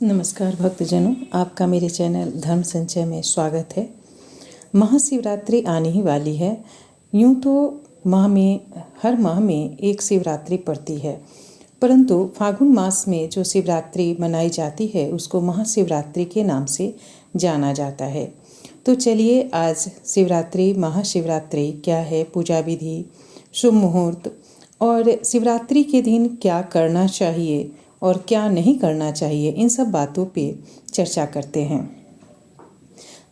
नमस्कार भक्तजनों, आपका मेरे चैनल धर्म संचय में स्वागत है। महाशिवरात्रि आने ही वाली है। यूँ तो हर माह में एक शिवरात्रि पड़ती है, परंतु फागुन मास में जो शिवरात्रि मनाई जाती है उसको महाशिवरात्रि के नाम से जाना जाता है। तो चलिए आज शिवरात्रि, महाशिवरात्रि क्या है, पूजा विधि, शुभ मुहूर्त और शिवरात्रि के दिन क्या करना चाहिए और क्या नहीं करना चाहिए, इन सब बातों पे चर्चा करते हैं।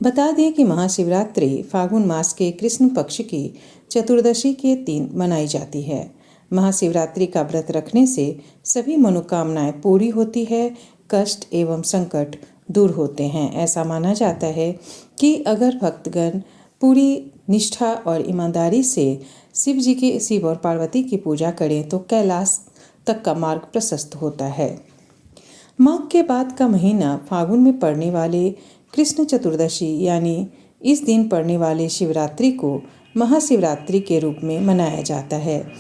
बता दें कि महाशिवरात्रि फागुन मास के कृष्ण पक्ष की चतुर्दशी के दिन मनाई जाती है। महाशिवरात्रि का व्रत रखने से सभी मनोकामनाएं पूरी होती है, कष्ट एवं संकट दूर होते हैं। ऐसा माना जाता है कि अगर भक्तगण पूरी निष्ठा और ईमानदारी से शिव और पार्वती की पूजा करें तो कैलाश तक का मार्ग प्रशस्त होता है। माघ के बाद का महीना फागुन में पड़ने वाले कृष्ण चतुर्दशी यानी इस दिन पड़ने वाले शिवरात्रि को महाशिवरात्रि के रूप में मनाया जाता है,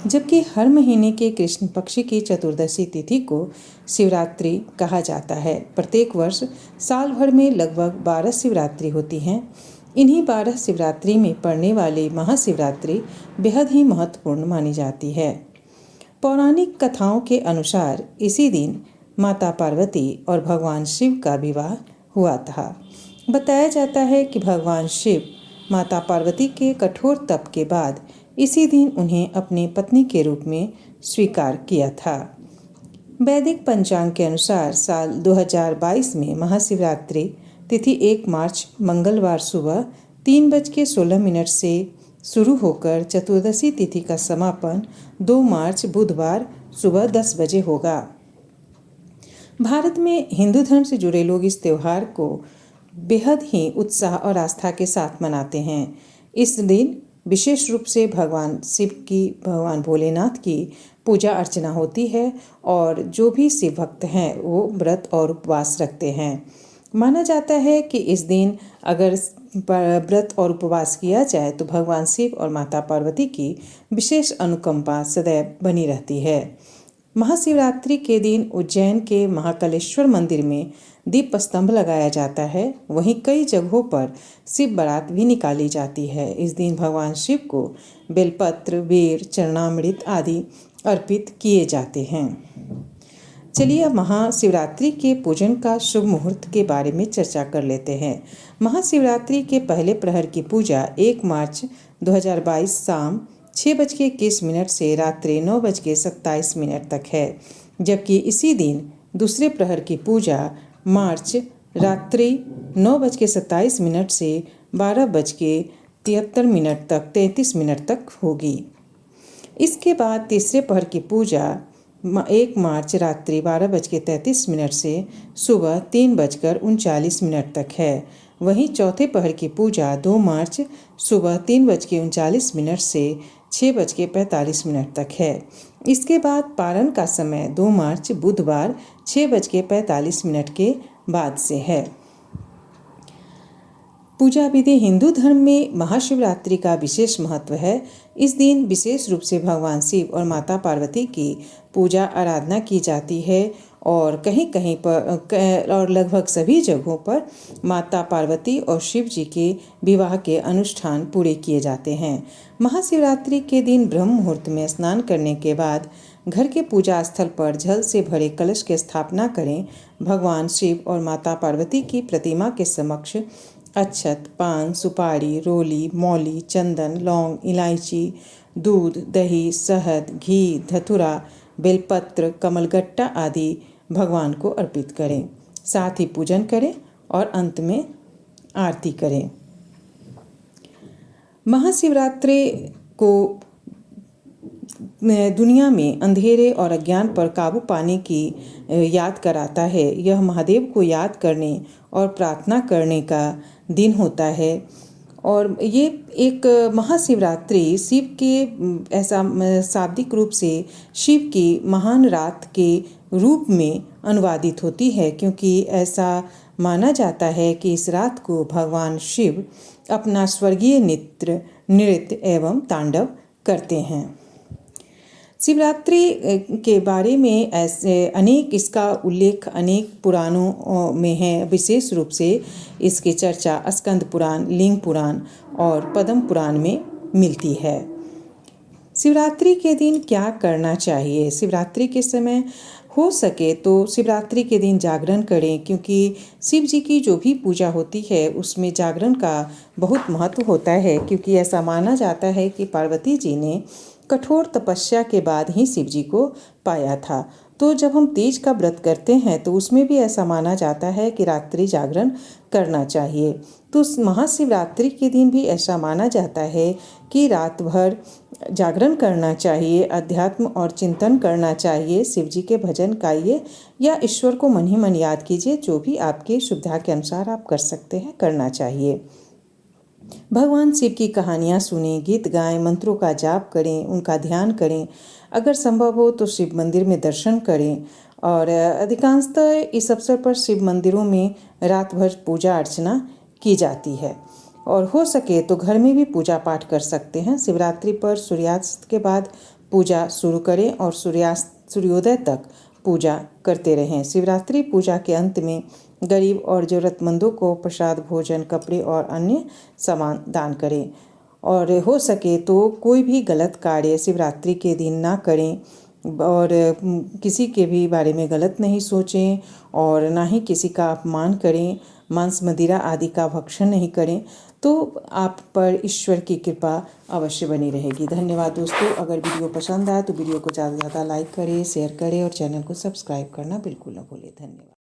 जबकि हर महीने के कृष्ण पक्ष की चतुर्दशी तिथि को शिवरात्रि कहा जाता है। प्रत्येक वर्ष साल भर में लगभग 12 शिवरात्रि होती हैं। इन्हीं 12 शिवरात्रि में पड़ने वाली महाशिवरात्रि बेहद ही महत्वपूर्ण मानी जाती है। पौराणिक कथाओं के अनुसार इसी दिन माता पार्वती और भगवान शिव का विवाह हुआ था। बताया जाता है कि भगवान शिव माता पार्वती के कठोर तप के बाद इसी दिन उन्हें अपनी पत्नी के रूप में स्वीकार किया था। वैदिक पंचांग के अनुसार साल 2022 में महाशिवरात्रि तिथि 1 मार्च मंगलवार सुबह 3:16 से शुरू होकर चतुर्दशी तिथि का समापन 2 मार्च बुधवार सुबह 10 बजे होगा। भारत में हिंदू धर्म से जुड़े लोग इस त्यौहार को बेहद ही उत्साह और आस्था के साथ मनाते हैं। इस दिन विशेष रूप से भगवान शिव की, भगवान भोलेनाथ की पूजा अर्चना होती है और जो भी शिव भक्त हैं वो व्रत और उपवास रखते हैं। माना जाता है कि इस दिन अगर व्रत और उपवास किया जाए तो भगवान शिव और माता पार्वती की विशेष अनुकंपा सदैव बनी रहती है। महाशिवरात्रि के दिन उज्जैन के महाकालेश्वर मंदिर में दीप स्तंभ लगाया जाता है। वहीं कई जगहों पर शिव बारात भी निकाली जाती है। इस दिन भगवान शिव को बेलपत्र, बेर, चरणामृत आदि अर्पित किए जाते हैं। चलिए अब महाशिवरात्रि के पूजन का शुभ मुहूर्त के बारे में चर्चा कर लेते हैं। महाशिवरात्रि के पहले प्रहर की पूजा 1 मार्च 2022 शाम 6:21 से रात्रि 9:27 तक है, जबकि इसी दिन दूसरे प्रहर की पूजा मार्च रात्रि 9:27 से 12:73 तक 33 तक होगी। इसके बाद तीसरे प्रहर की पूजा 1 मार्च रात्रि 12:33 से सुबह 3:39 तक है। वहीं चौथे प्रहर की पूजा 2 मार्च सुबह 3:39 से 6:45 तक है। इसके बाद पारण का समय 2 मार्च बुधवार 6:45 के बाद से है। पूजा विधि हिंदू धर्म में महाशिवरात्रि का विशेष महत्व है। इस दिन विशेष रूप से भगवान शिव और माता पार्वती की पूजा आराधना की जाती है और कहीं कहीं पर और लगभग सभी जगहों पर माता पार्वती और शिव जी के विवाह के अनुष्ठान पूरे किए जाते हैं। महाशिवरात्रि के दिन ब्रह्म मुहूर्त में स्नान करने के बाद घर के पूजा स्थल पर जल से भरे कलश की स्थापना करें। भगवान शिव और माता पार्वती की प्रतिमा के समक्ष अक्षत, पान, सुपारी, रोली, मौली, चंदन, लौंग, इलायची, दूध, दही, शहद, घी, धतूरा, बेलपत्र, कमलगट्टा आदि भगवान को अर्पित करें। साथ ही पूजन करें और अंत में आरती करें। महाशिवरात्रि को दुनिया में अंधेरे और अज्ञान पर काबू पाने की याद कराता है। यह महादेव को याद करने और प्रार्थना करने का दिन होता है और ये एक महाशिवरात्रि शिव के ऐसा शाब्दिक रूप से शिव की महान रात के रूप में अनुवादित होती है, क्योंकि ऐसा माना जाता है कि इस रात को भगवान शिव अपना स्वर्गीय नृत्य एवं तांडव करते हैं। शिवरात्रि के बारे में ऐसे अनेक इसका उल्लेख अनेक पुराणों में है। विशेष रूप से इसकी चर्चा स्कंद पुराण, लिंग पुराण और पद्म पुराण में मिलती है। शिवरात्रि के दिन क्या करना चाहिए? शिवरात्रि के समय हो सके तो शिवरात्रि के दिन जागरण करें, क्योंकि शिव जी की जो भी पूजा होती है उसमें जागरण का बहुत महत्व होता है। क्योंकि ऐसा माना जाता है कि पार्वती जी ने कठोर तपस्या के बाद ही शिव जी को पाया था। तो जब हम तीज का व्रत करते हैं तो उसमें भी ऐसा माना जाता है कि रात्रि जागरण करना चाहिए। तो महाशिवरात्रि के दिन भी ऐसा माना जाता है कि रात भर जागरण करना चाहिए, अध्यात्म और चिंतन करना चाहिए, शिव जी के भजन गाइए या ईश्वर को मन ही मन याद कीजिए। जो भी आपकी सुविधा के अनुसार आप कर सकते हैं, करना चाहिए। भगवान शिव की कहानियाँ सुनें, गीत गाएं, मंत्रों का जाप करें, उनका ध्यान करें। अगर संभव हो तो शिव मंदिर में दर्शन करें। और अधिकांशतः इस अवसर पर शिव मंदिरों में रात भर पूजा अर्चना की जाती है। और हो सके तो घर में भी पूजा पाठ कर सकते हैं। शिवरात्रि पर सूर्यास्त के बाद पूजा शुरू करें और सूर्योदय तक पूजा करते रहें। शिवरात्रि पूजा के अंत में गरीब और ज़रूरतमंदों को प्रसाद, भोजन, कपड़े और अन्य सामान दान करें। और हो सके तो कोई भी गलत कार्य शिवरात्रि के दिन ना करें और किसी के भी बारे में गलत नहीं सोचें और ना ही किसी का अपमान करें, मांस मदिरा आदि का भक्षण नहीं करें। तो आप पर ईश्वर की कृपा अवश्य बनी रहेगी। धन्यवाद दोस्तों। अगर वीडियो पसंद आए तो वीडियो को ज़्यादा से ज़्यादा लाइक करें, शेयर करें और चैनल को सब्सक्राइब करना बिल्कुल न भूलें। धन्यवाद।